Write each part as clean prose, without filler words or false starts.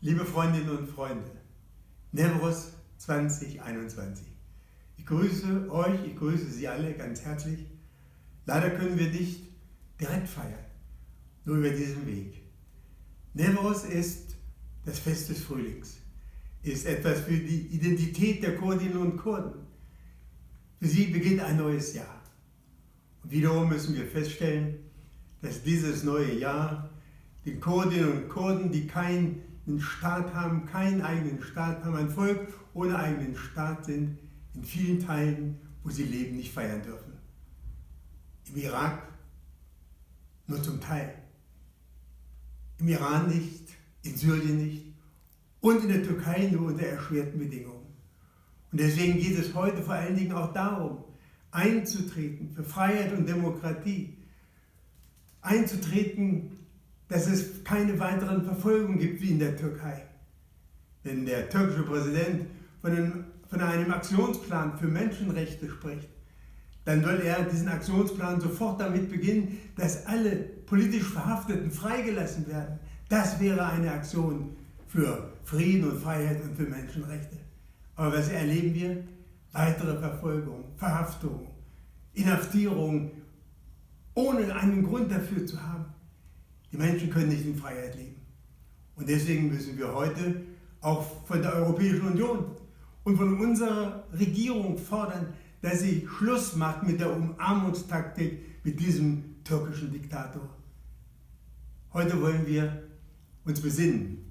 Liebe Freundinnen und Freunde, Newroz 2021. Ich grüße euch, ich grüße Sie alle ganz herzlich. Leider können wir nicht direkt feiern, nur über diesen Weg. Newroz ist das Fest des Frühlings, ist etwas für die Identität der Kurdinnen und Kurden. Für sie beginnt ein neues Jahr. Und wiederum müssen wir feststellen, dass dieses neue Jahr den Kurdinnen und Kurden, die keinen Staat haben, keinen eigenen Staat haben, ein Volk ohne eigenen Staat sind, in vielen Teilen, wo sie leben, nicht feiern dürfen. Im Irak nur zum Teil, im Iran nicht, in Syrien nicht und in der Türkei nur unter erschwerten Bedingungen. Und deswegen geht es heute vor allen Dingen auch darum, einzutreten für Freiheit und Demokratie, einzutreten, dass es keine weiteren Verfolgungen gibt wie in der Türkei. Wenn der türkische Präsident von einem Aktionsplan für Menschenrechte spricht, dann soll er diesen Aktionsplan sofort damit beginnen, dass alle politisch Verhafteten freigelassen werden. Das wäre eine Aktion für Frieden und Freiheit und für Menschenrechte. Aber was erleben wir? Weitere Verfolgung, Verhaftung, Inhaftierung, ohne einen Grund dafür zu haben. Die Menschen können nicht in Freiheit leben. Und deswegen müssen wir heute auch von der Europäischen Union und von unserer Regierung fordern, dass sie Schluss macht mit der Umarmungstaktik mit diesem türkischen Diktator. Heute wollen wir uns besinnen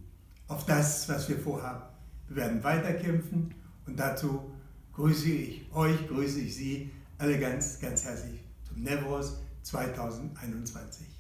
auf das, was wir vorhaben. Wir werden weiterkämpfen und dazu grüße ich euch, grüße ich Sie alle ganz, ganz herzlich zum Newroz 2021.